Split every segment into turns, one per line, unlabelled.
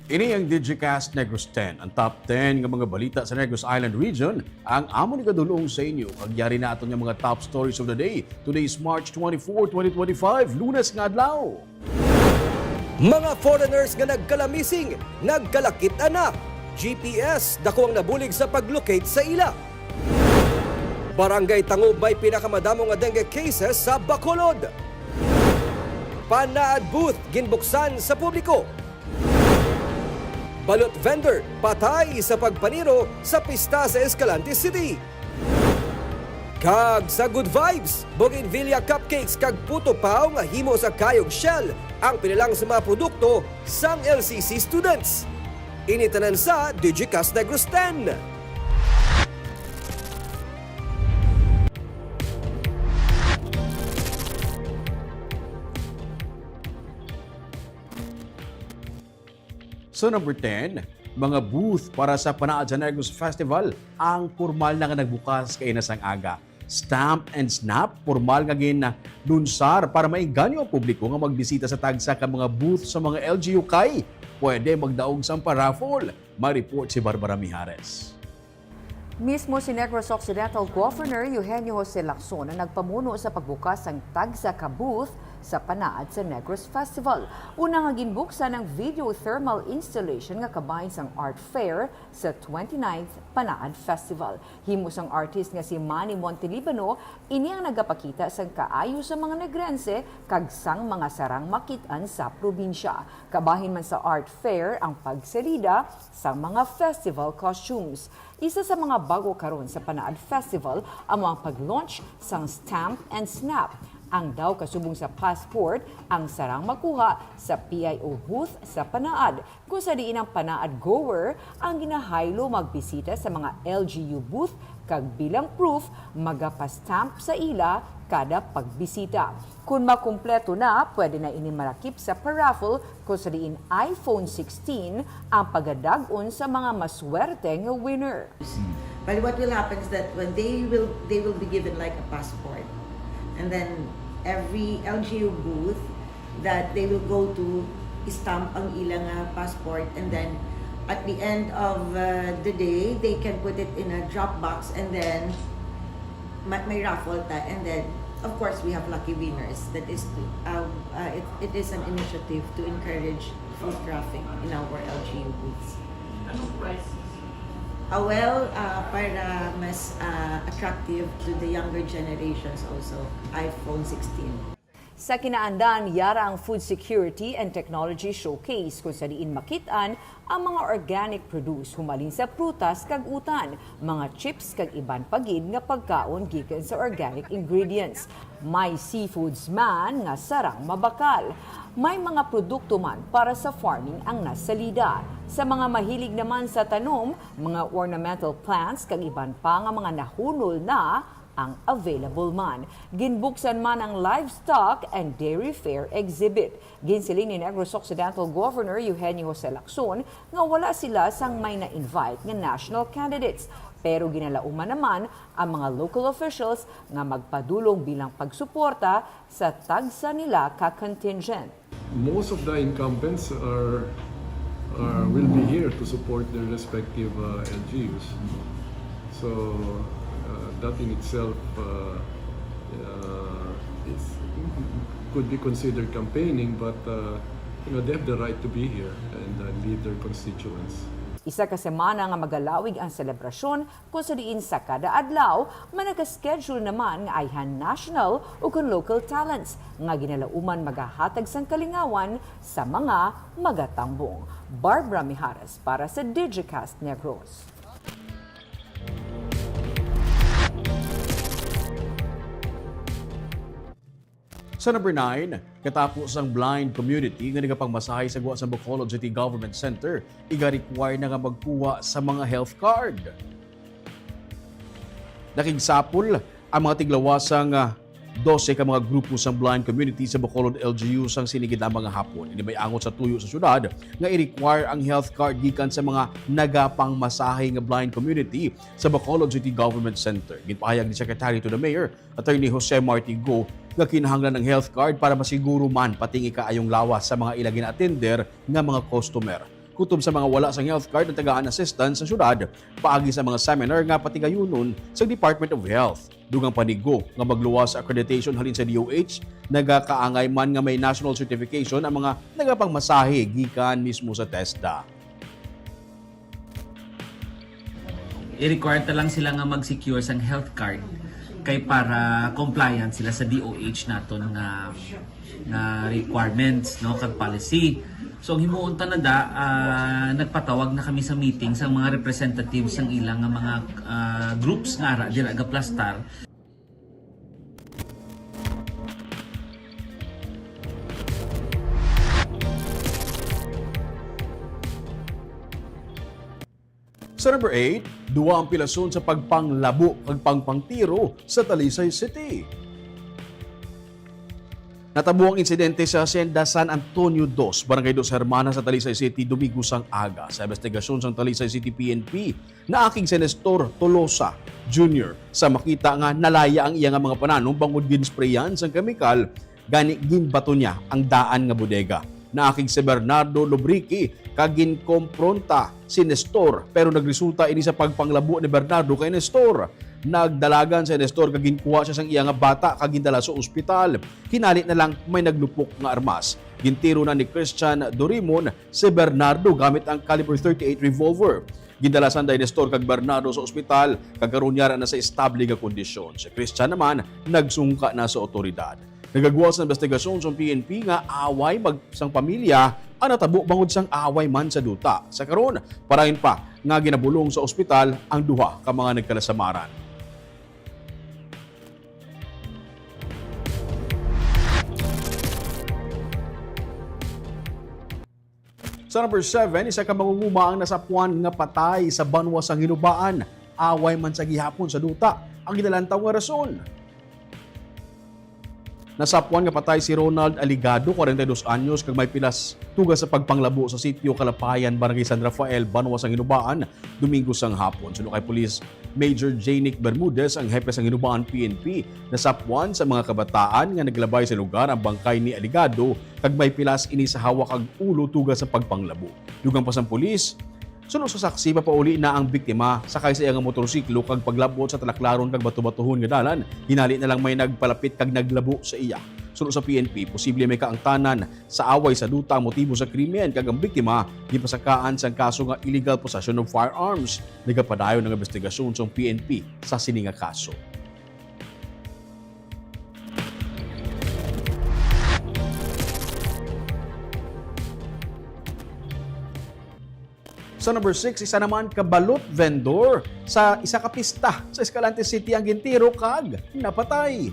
Ini ang Digicast Negros X, ang top 10 ng mga balita sa Negros Island region. Ang amo ni kadulong sa inyo. Kagyari na ato ng mga top stories of the day. Today is March 24, 2025, Lunes nga adlaw.
Mga foreigners nga nagkalamising, nagkalakit anak. GPS dako ang nabulig sa paglocate sa ila. Barangay Tangub may pinakamadamo nga dengue cases sa Bacolod. Panaad booth ginbuksan sa publiko. Balot vendor patay sa pagpaniro sa pista sa Escalante City. Kag sa good vibes, Bougainvillea cupcakes kag puto pao nga himo sa kayog shell ang pinilang sa mga produkto sang LCC students. Initanan sa Digicast Negros X.
So number 10, mga booth para sa Panaad sa Negros Festival ang formal na nga nagbukas kay nasang aga. Stamp and Snap, formal nga lunsar para maiganyo ang publiko nga magbisita sa tagsa ka mga booth sa mga LGU kay pwede magdaog sa paraffol. Ma-report si Barbara Mijares.
Mismo si Negros Occidental Governor Eugenio Jose Lacson na nagpamuno sa pagbukas ng tagsa ka booth sa Panaad sa Negros Festival. Una nga ginbuksan ng video thermal installation nga kabahin sang art fair sa 29th Panaad Festival. Himos ang artist nga si Manny Montelibano, ini ang nagapakita sang kaayo sa mga Negrense kag sang mga sarang makitaan sa probinsya. Kabahin man sa art fair ang pagsalida sang mga festival costumes. Isa sa mga bago karon sa Panaad Festival ang mga pag-launch sang Stamp and Snap. Ang daw kasubong sa passport ang sarang makuha sa PIO booth sa Panaad. Kung sa diin ang Panaad goer ang ginahaylo magbisita sa mga LGU booth kag bilang proof magapastamp sa ila kada pagbisita. Kung makumpleto na, pwede na ini marakip sa paraffle kung sa diin iPhone 16 ang pagadagon sa mga maswerte nga winner.
But what will happen is that when they will be given like a passport, and then every LGU booth that they will go to stamp ang ilang passport, and then at the end of the day they can put it in a drop box, and then may raffle ta, and then of course we have lucky winners. That is it is an initiative to encourage food traffic in our LGU booths.
Anong price?
Para mas attractive to the younger generations also, iPhone 16.
Sa kinaandan, yara ang Food Security and Technology Showcase kung sa diin makitaan ang mga organic produce humalin sa prutas kag utan, mga chips kag iban pagid nga pagkaon gikan sa organic ingredients. May seafoods man nga sarang mabakal. May mga produkto man para sa farming ang nasalida. Sa mga mahilig naman sa tanom, mga ornamental plants kag iban pa nga mga nahunol na ang available man. Ginbuksan man ang livestock and dairy fair exhibit. Ginsiling ni Negros Occidental Governor Eugenio Jose Lacson nga wala sila sang may na-invite nga national candidates. Pero ginalauman naman ang mga local officials nga magpadulong bilang pagsuporta sa tagsa nila ka-contingent.
Most of the incumbents will be here to support their respective LGUs. So that in itself could be considered campaigning, but they have the right to be here and lead their constituents.
Isa ka semana nga magalawig ang selebrasyon kung sa diin sa kada adlaw, managa-schedule naman nga ayhan national o kung local talents nga ginalauman magahatag sang kalingawan sa mga magatambong. Barbara Mijares para sa Digicast Negros.
Sa number 9, katapos ang blind community nga nagapangmasahay sa guwa sa Bacolod City Government Center, iga-require na nga magkuha sa mga health card. Nakigsapol ang mga tiglawasang 12 ka mga grupo sa blind community sa Bacolod LGU sang sinigid na mga hapon. Ini may angot sa tuyo sa syudad nga i-require ang health card gikan sa mga nagapangmasahe nga blind community sa Bacolod City Government Center. Gipahayag ni Secretary to the Mayor, Attorney Jose Martigo, nga kinahanglan ng health card para masiguro man pating ikaayong lawas sa mga ilagin attender nga mga customer. Kutob sa mga wala sang health card na tagaan assistance sa syudad, paagi sa mga seminar nga patigayunon sa Department of Health. Dugang panigo nga magluwas sa accreditation halin sa DOH, nagakaangay man nga may national certification ang mga nagapangmasahe gikan mismo sa TESDA.
I-require ta lang sila nga mag-secure sang health card kay para compliant sila sa DOH naton nga requirements no kag policy. So ang himuon ta na da nagpatawag na kami sa meeting sa mga representatives sang ilang nga mga groups nga ara dira ga Plastar.
Sa number 8, duwa ang pilason sa pagpanglabo kag pangpangtiro sa Talisay City. Natabo ang insidente sa Hacienda San Antonio 2, Barangay Dos Hermanas sa Talisay City, Domingo sang aga. Sa investigasyon sa Talisay City PNP, na aking Senestor Tolosa Jr. sa makita nga nalaya ang iya nga mga pananong bangod ginsprayan sang kemikal, gani ginbato niya ang daan nga bodega. Na aking si Bernardo Lobrique kagin kompronta si Nestor pero nagresulta ini sa pagpanglabo ni Bernardo kay Nestor. Nagdalagan si Nestor kagin kuha siya sang iya nga bata kagin dala sa ospital. Hinalit na lang may naglupok nga armas. Gintiro na ni Christian Dorimon si Bernardo gamit ang caliber 38 revolver. Gindalasan day Nestor kag Bernardo sa ospital kagkaron niya na sa estable nga kondisyon. Si Christian naman nagsungka na sa otoridad. Nagagawa sa investigasyon sa PNP nga away sang pamilya ang natabo bangod sang away man sa duta. Sa karon, parahin pa nga ginabulong sa ospital ang duha ka mga nagkalasamaran. Sa number 7, isa ka mangunguma ang nasapuan nga patay sa banwa sang hinubaan. Away man sa gihapon sa duta ang ginalantaw nga rason. Nasapuan nga patay si Ronald Aligado, 42 anyos, kag may pilas tugas sa pagpanglabo sa sitio Kalapayan, Barangay San Rafael, Banwa sang Hinubaan, Domingo sang hapon. Suno kay Police Major Janic Bermudez, ang hepe sang Hinubaan PNP, nasapuan sa mga kabataan nga naglabay sa lugar ang bangkay ni Aligado kag may pilas ini sa hawak kag ulo tugas sa pagpanglabo. Dugang pa sang pulis, sunod sa saksi, papauli na ang biktima sakay sa iyang motorsiklo kag paglabot sa talaklaron kag bato-batuhon nga dalan. Hinali na lang may nagpalapit kag naglabo sa iya. Sunod sa PNP, posible may kaangtanan sa away sa duta ang motibo sa krimen kag ang biktima gipasakaan sa kaso nga illegal possession of firearms. Nagapadayon ng investigasyon sa PNP sa sini nga kaso. Sa number 6, isa naman kabalot vendor sa isa ka pista sa Escalante City ang gintiro kag napatay.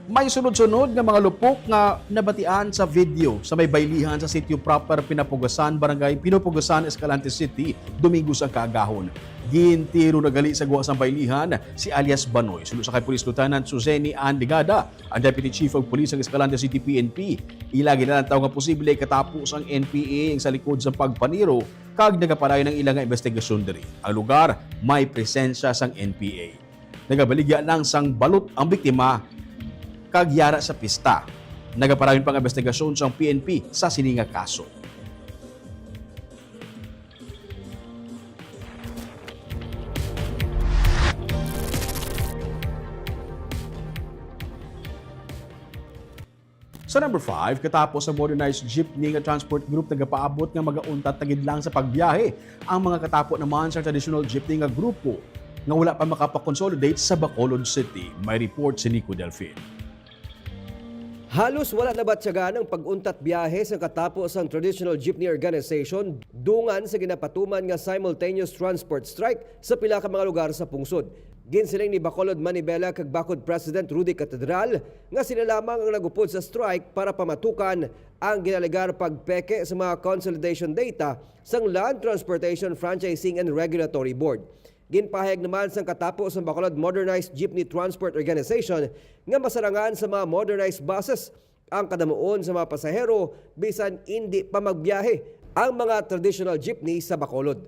May sunod-sunod nga mga lupok nga nabatian sa video sa may baylihan sa sitio proper Pinapugasan, Barangay Pinapugasan, Escalante City, Domingo sa kaagahon. Gintiro na gali sa guwas ng baylihan si alias Banoy. Sunod sa kay Police Lieutenant Suzeni Andigada, ang Deputy Chief of Police ng Escalante City PNP. Ilagi na lang tao nga posible katapos ang NPA ang sa likod sa pagpaniro kag nagapadayon ng ilang investigasyon diri. Ang lugar may presensya sang NPA. Nagabaligya lang sang balot ang biktima kag yara sa pista. Nagapadayon pang investigasyon sang PNP sa sininga kaso. Sa number 5, katapos sa modernized jeepney nga transport group nagapaabot nga magauntat tagid lang sa pagbiyahe, ang mga katapos naman sa traditional jeepney nga grupo nga wala pa makapakonsolidate sa Bacolod City. May report si Nico Delfin.
Halos wala na batyaga ng pag-untat biyahe sa katapos ang Traditional Jeepney Organization dungan sa ginapatuman nga simultaneous transport strike sa pila ka mga lugar sa pungsod. Ginsiling ni Bacolod Manibela kag Bacod President Rudy Catedral nga sila lamang ang nagupod sa strike para pamatukan ang ginalegar pagpeke sa mga consolidation data sang Land Transportation Franchising and Regulatory Board. Ginpahayag naman sang katapos ang Bacolod Modernized Jeepney Transport Organization nga masarangan sa mga modernized buses ang kadamuon sa mga pasahero bisan hindi pa magbiyahe ang mga traditional jeepney sa Bacolod.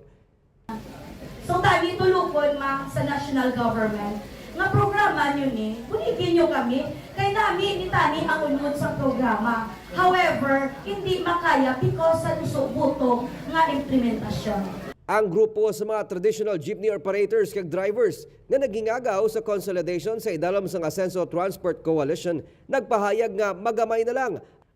So tabi tulupon ma sa national government nga programa nyo ni, buligin nyo kami, kay namin itani ang unod sa programa. However, hindi makaya because sa lusubutong nga implementasyon.
Ang grupo sa mga traditional jeepney operators kag drivers nga nagingagaw sa consolidation sa idalom sang Asenso Transport Coalition nagpahayag nga magamay na lang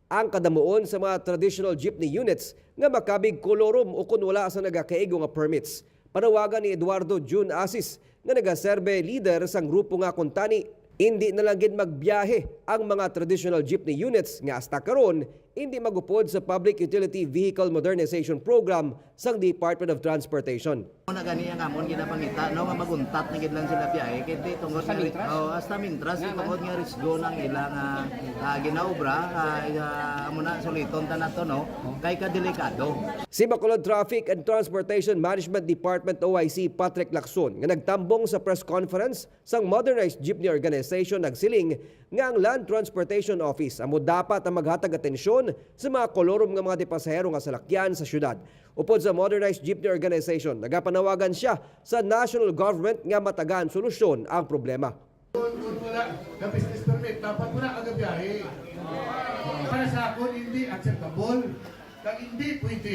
ang kadamuon sa mga traditional jeepney units nga makabig kolorum o kun wala sa nagakaigo nga permits. Panawagan ni Eduardo June Asis nga nagaserbe leader sang grupo nga kuntani, hindi na lang gid magbiyahe ang mga traditional jeepney units nga hasta karon hindi magupod sa Public Utility Vehicle Modernization Program sang Department of Transportation.
Una gani ang amon ginapangita no nga maguntat na gid lang sila biyahe kay tungod nga hasta mintras tungod nga risgo ng ilang ginaobra amo na suliton ta nato no kay kadelikado.
Si Bacolod Traffic and Transportation Management Department OIC Patrick Lacson nga nagtambong sa press conference sang Modernized Jeepney Organization nagsiling nga ang Land Transportation Office amo dapat ang maghatag atensyon sa mga kolorum nga mga depasahero nga salakyan sa syudad. Upod sa Modernized Jeepney Organization, nagapanawagan siya sa national government nga matagaan solusyon ang problema.
Kung wala na business permit, dapat mo na agabiyahe. Para sa akin, hindi acceptable. Kag hindi pwede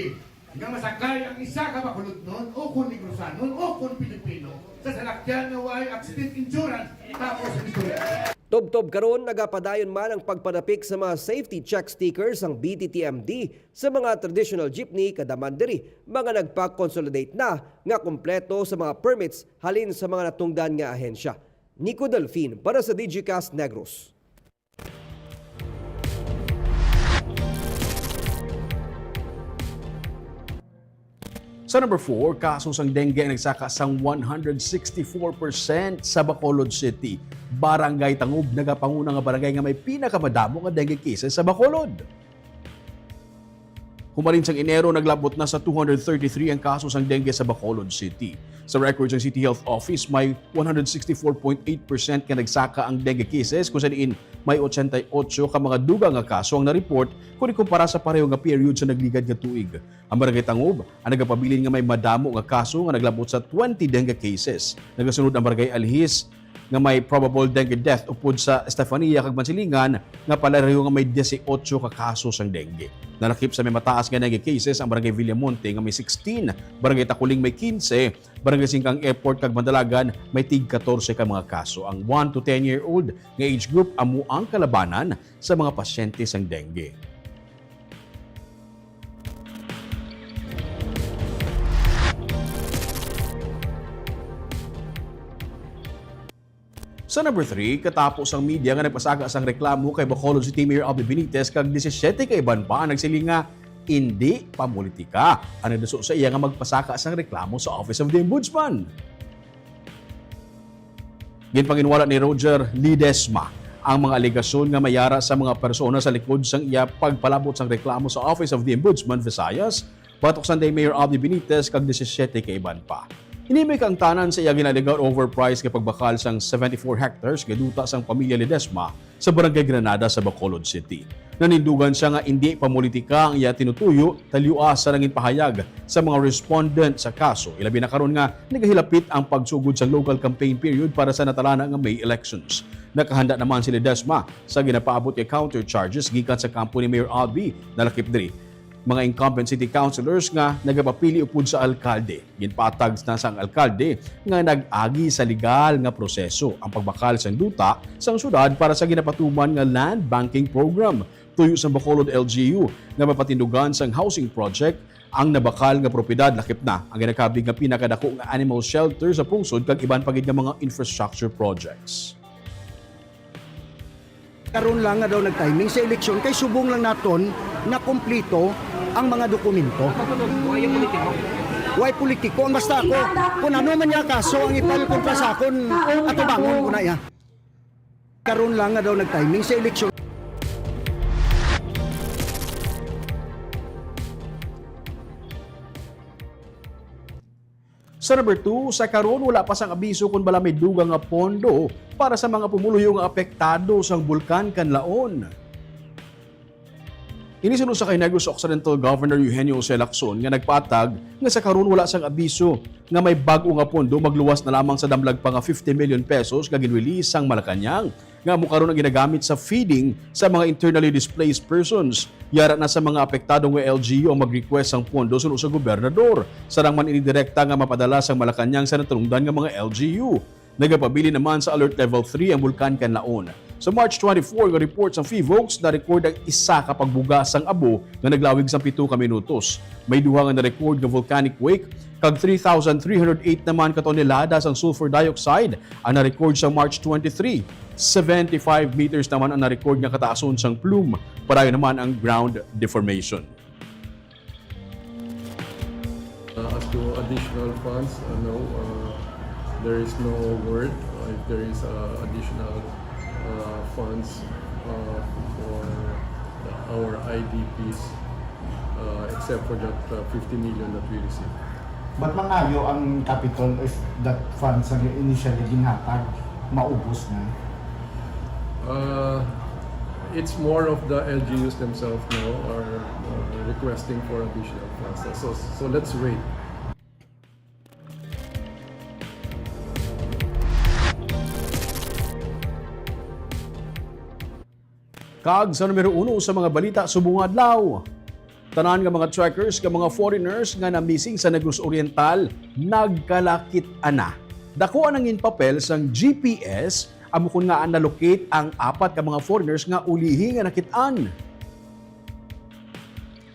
nga masakay ang isa ka Bacolod nun, o kung Negrosan nun, o kung Pilipino, sa salakyan na way accident insurance, tapos ang istorya.
Tob-tob karon nagapadayon man ang pagpadapik sa mga safety check stickers ang BTTMD sa mga traditional jeepney kadaman diri mga nagpa-consolidate na nga kompleto sa mga permits halin sa mga natungdan nga ahensya. Nico Delfin para sa Digicast Negros.
Sa number 4, kaso sang dengue ang nagsaka sang 164% sa Bacolod City. Barangay Tangub, nagapanguna nga barangay nga may pinakamadamo nga dengue cases sa Bacolod. Humarin sang Enero, naglabot na sa 233 ang kaso sang dengue sa Bacolod City. Sa records ng City Health Office, may 164.8% ka nagsaka ang dengue cases kung saan may 88 ka mga dugang nga kaso ang na-report kung ikumpara sa pareho nga period sa nagligad nga tuig. Ang Barangay Tangub ang nagapabilin nga may madamo nga kaso nga naglabot sa 20 dengue cases. Nagasunod ang Barangay Alhis nga may probable dengue death upod sa Estefania kag Mansilingan nga palareho nga may 18 ka kaso sang dengue. Nalakip sa may mataas nga dengue cases ang Barangay Villamonte nga may 16, Barangay Takuling may 15, Barangay Singkang Airport kag Mandalagan may tig 14 ka mga kaso. Ang 1 to 10-year-old nga age group amo ang kalabanan sa mga pasyente sang dengue. Sa number 3, katapos ang media nga nagpasaga sang reklamo kay Bacolod City Mayor Albi Benitez kag 17 ka iban pa ang nagsiling nga hindi pamulitika ang nagdaso sa iya nga magpasaka sang reklamo sa Office of the Ombudsman. Ginpanginwala ni Roger Lidesma ang mga alegasyon nga mayara sa mga persona sa likod sang iya pagpalabot sang reklamo sa Office of the Ombudsman Visayas batok Sunday Mayor Albi Benitez kag 17 ka iban pa. Inimik ang tanan sa iya ginaligaw overpriced nga pagbakal sang 74 hectares gaduta sang pamilya Ledesma sa Barangay Granada sa Bacolod City. Nanindugan siya nga hindi pamulitika ang iya tinutuyo taliwa sa nangin pahayag sa mga respondent sa kaso. Ilabi na karon nga nagahilapit ang pagsugod sa local campaign period para sa natalana nga May elections. Nakahanda naman si Ledesma sa ginapaabot nga counter charges gikan sa kampo ni Mayor Albi nalakip diri mga incumbent city councilors nga nagapapili upod sa alkalde. Ginpatag na sang alkalde nga nag-agi sa legal nga proseso ang pagbakal sang duta sang syudad para sa ginapatuman nga land banking program. Tuyo sa Bacolod LGU nga mapatindugan sang housing project ang nabakal nga propiedad lakip na ang ginakabig nga pinakadako nga animal shelter sa pungsod kag iban pagid nga mga infrastructure projects.
Karon lang nga daw nag-timing sa eleksyon kay subong lang naton na kumplito ang mga dokumento. Why politiko? Ang basta ako, kung ano man niya kaso ang ipal kontra sa akon at bangon ko na ya. Karon lang nga daw nag-timing sa eleksyon.
Sa number 2, sa karon wala pa sang abiso kung bala may dugang nga pondo para sa mga pumuluyo nga apektado sang bulkan Kanlaon. Inisunod sa kay Negros Occidental Governor Eugenio Jose Lacson nga nagpatag nga sa karon wala sang abiso nga may bag-o nga pondo magluwas na lamang sa damlag pa nga 50 million pesos nga ginrelease sang Malacañang nga mo karon ang ginagamit sa feeding sa mga internally displaced persons. Yara na sa mga apektado nga LGU ang mag-request sang pondo sunod sa gobernador. Sarang man inidirekta nga mapadala sang Malacañang sa natulungdan nga mga LGU. Nagapabili naman sa Alert Level 3 ang Bulkan Kanlaon. Sa March 24 nga report sa FIVOX na-record ang isa ka pagbuga sang abo nga naglawig sa 7 ka minutos. May duha nga na-record nga volcanic wake kag 3,308 naman ka tonelada sang sulfur dioxide ang na-record sa March 23. 75 meters naman ang na-record nga kataason sang plume. Parayo naman ang ground deformation.
As to additional funds, there is no word if there is additional funds for our IDPs except for that 50 million that we received.
Ba't mangayo ang capital if that funds ang initially ginhatag maubos na?
It's more of the LGUs themselves now are requesting for additional funds. So let's wait.
Kag sa numero 1 sa mga balita subong adlaw. Tanan nga mga trekkers nga mga foreigners nga na-missing sa Negros Oriental nagkalakit-an na. Dako ang ngin papel sang GPS amo kun nga na-locate ang 4 ka mga foreigners nga ulihi nga nakit-an.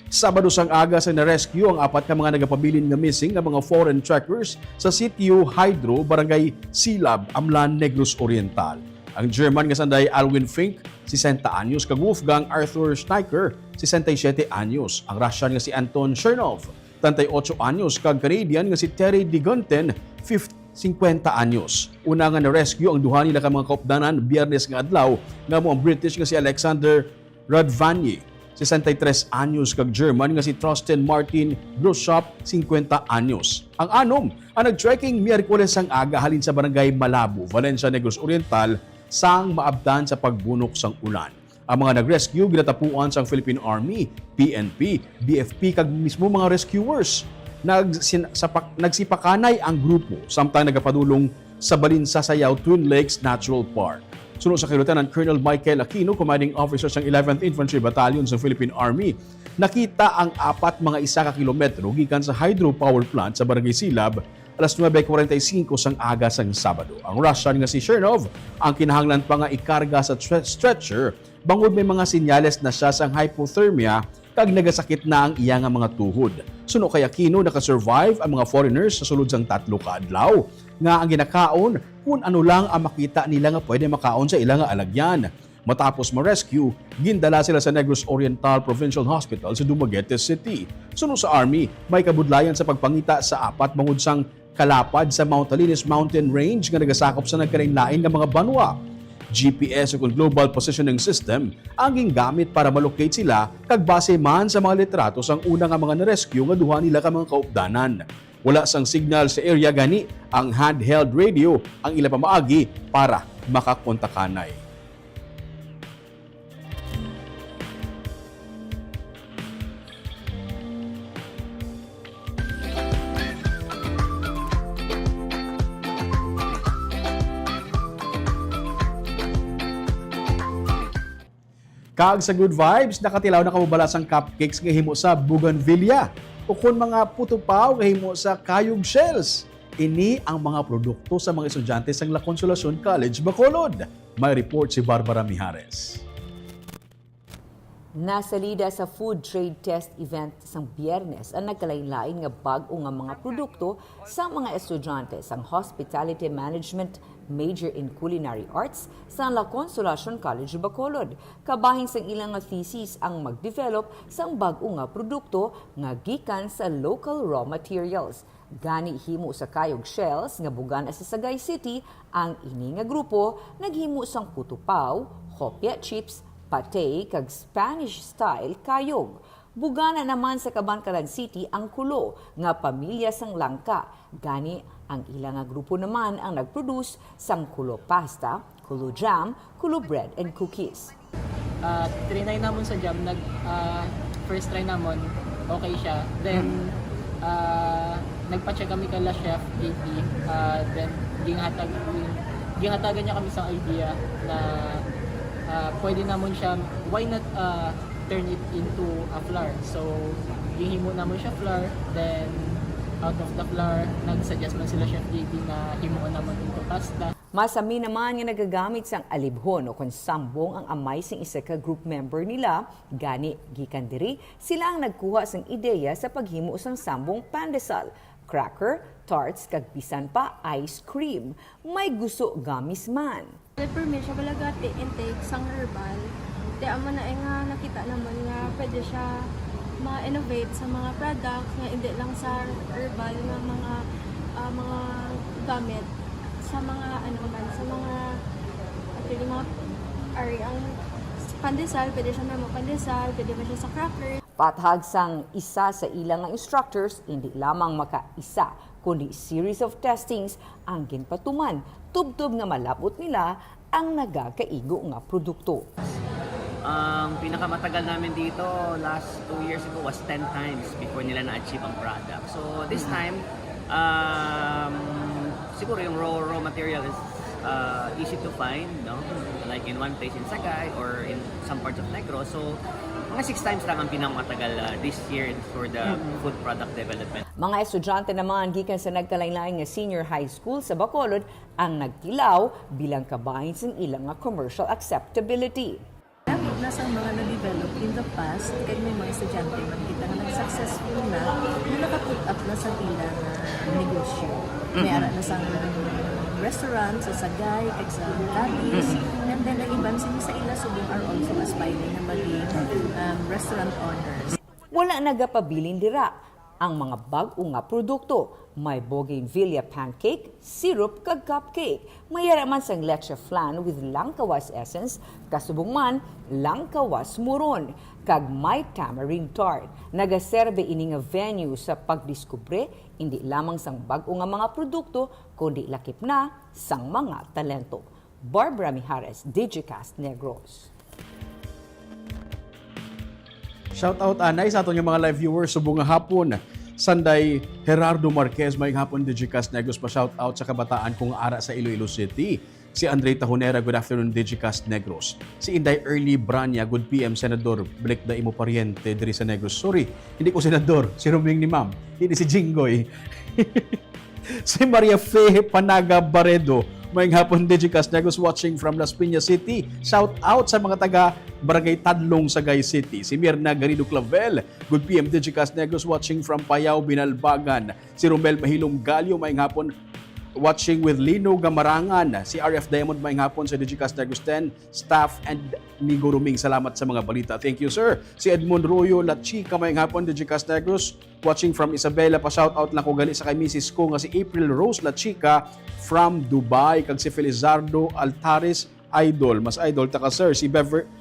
Sabado sang aga sa na-rescue ang 4 ka mga nagapabilin nga missing nga mga foreign trekkers sa sitio Hydro, Barangay Silab, Amlan, Negros Oriental. Ang German nga sanday Alwin Fink, 60 anyos, kag Wolfgang Arthur Steiker, 67 anyos. Ang Russian nga si Anton Chernov, 38 anyos, kag Canadian nga si Terry Digonten, 50 anyos. Una nga na-rescue ang duha nila ka mga kaupdanan Biyernes nga adlaw nga mo ang British nga si Alexander Radvanye, 63 anyos, kag German nga si Trosten Martin Groshop, 50 anyos. Ang anom ang nag-trekking Miyerkules ang aga halin sa Barangay Malabo, Valencia, Negros Oriental sang maabdan sa pagbunok sang ulan. Ang mga nag-rescue ginatapuan sang Philippine Army, PNP, BFP kag mismo mga rescuers. Nagsipakanay ang grupo samtang nagapadulong sa Balinsa Sayaw Twin Lakes Natural Park. Sunod sa kay Lieutenant Colonel Michael Aquino, Commanding Officer sang 11th Infantry Battalion sa Philippine Army, nakita ang 4 mga 1 kilometro gikan sa hydro power plant sa Barangay Silab alas 9:45 sang aga sang Sabado. Ang Russian nga si Chernov ang kinahanglan pa nga ikarga sa stretcher bangod may mga sinyales na siya sang hypothermia kag nagasakit na ang iya nga mga tuhod. Suno kay Aquino nakasurvive ang mga foreigners sa sulod sang 3 ka adlaw nga ang ginakaon kung ano lang ang makita nila nga pwede makaon sa ilang alagyan. Matapos ma-rescue, gindala sila sa Negros Oriental Provincial Hospital sa Dumaguete City. Sunod sa Army, may kabudlayan sa pagpangita sa 4 bangod sang kalapad sa Mount Talinis Mountain Range nga nagasakop sa nagkalain-lain nga mga banwa. GPS o Global Positioning System ang gingamit para malocate sila kag base man sa mga litrato sang una nga mga na-rescue nga duha nila ka mga kaupdanan. Wala sang signal sa area gani ang handheld radio ang ila pamaagi para makakontakanay. Kag sa good vibes, nakatilaw na kamubala sang cupcakes nga himo sa bougainvillea o kun mga putupaw nga himo sa kayog shells. Ini ang mga produkto sa mga estudyante sang La Consolacion College, Bacolod. May report si Barbara Mijares.
Nasalida sa food trade test event sang Biyernes ang nagkalain-lain nga bag-o nga mga produkto sa mga estudyante sang Hospitality Management Major in Culinary Arts sa La Consolacion College, Bacolod. Kabahin sang ilang nga thesis ang mag-develop sang bag-o nga produkto nga gikan sa local raw materials. Gani himo sa kayog shells nga bugana sa Sagay City, ang ini nga grupo naghimo sang putupaw, hopia chips, pate kag Spanish-style kayog. Bugana naman sa Cabancalag City ang kulo nga pamilya sang langka. Gani ang ilang nga grupo naman ang nag-produce sang kulo pasta, kulo jam, kulo bread and cookies.
trinay namon sa job, first try namon, okay siya. Then, nagpa-check kami kala Chef AP, then ginghatagan niya kami sa idea na pwede namon siya, why not turn it into a flour. So, gihimo namon siya flour, then out of the flour, nag-suggest man sila Chef JP na himuon naman into pasta.
Masami naman nga nagagamit sang alibhon o kung sambong ang amay sing isa ka group member nila, gani gikan diri, sila ang nagkuha sang ideya sa paghimo sang sambong pandesal, cracker, tarts, kag bisan pa ice cream. May gusto gamis man.
For me, siya balagati intake sang herbal. Di amo na nga nakita naman nga pwede siya ma-innovate sa mga products nga hindi lang sa herbal nga mga gamit sa mga sa mga actually mga ang pandesal, pwede siya may pandesal, pwede ba siya sa cracker.
Pathag sang isa sa ilang nga instructors, hindi lamang maka-isa, kundi series of testings ang ginpatuman. Tubtob nga malapot nila ang nagakaigo nga produkto.
Ang pinakamatagal namin dito last 2 years ago was 10 times before nila na-achieve ang product. So this time, siguro yung raw material is easy to find, no? Like in one place in Sagay or in some parts of Negros. So mga 6 times lang ang pinakamatagal this year for the food product development.
Mga estudyante naman gikan sa nagkalain-lain nga senior high school sa Bacolod ang nagtilaw bilang kabahin sa ilang nga commercial acceptability.
Nasa mga na-develop in the past, kaya may mga estudyante makikita na nag-successful na nakaput up na sa ilang negosyo. May ara na sa restaurant, sa Sagay, kag sa Cadiz, and then ang iban sa ila subong are also aspiring na maging restaurant owners.
Wala nagapabilin dira ang mga bag-o nga produkto. May bougainvillea pancake, syrup kag cupcake. Mayara man sang leche flan with langkawas essence, kasubong man langkawas muron, kag may tamarind tart. Nagaserbe ini nga venue sa pagdiskubre hindi lamang sang bag-o nga mga produkto kundi lakip na sang mga talento. Barbara Mijares, Digicast Negros.
Shout out anay sa aton yung mga live viewers subong nga hapon. Sanday Gerardo Marquez may hapon Digicast Negros pa shout out sa kabataan kung ara sa Iloilo City. Si Andre Tahonera, good afternoon Digicast Negros. Si Inday Early Branya, good PM Senador. Balik da imo pariente diri sa Negros. Sorry, hindi ko senador, si Ruming ni Ma'am. Hindi si Jinggoy. Si Maria Fe Panaga Baredo, may hapon Digicast Negros watching from Las Piñas City. Shout out sa mga taga Barangay Tadlong, Sagay City. Si Mirna Garrido Clavel, good PM Digicast Negros watching from Payao, Binalbagan. Si Romel Mahilom Galio, may hapon watching with Lino Gamarangan. Si RF Diamond, may hapon sa Digicast Negros 10 staff and Nigo Ruming. Salamat sa mga balita. Thank you, sir. Si Edmond Royo Lachika, may hapon Digicast Negros watching from Isabela. Pa-shout out lang ko gali sa kay Mrs. ko nga si April Rose Lachika from Dubai. Kag si Felizardo Altares, idol. Mas idol ta ka, sir.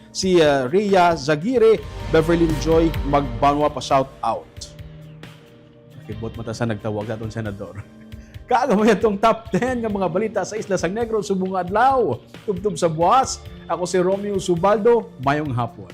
Si Rhea Zagire, Beverly Joy Magbanwa, pa-shout out. Nakibot mata sa nagtawag datong senador. Kaagawin itong top 10 ng mga balita sa Isla Sang Negros subong adlaw. Tubtub sa buwas. Ako si Romeo Subaldo. Mayong hapon.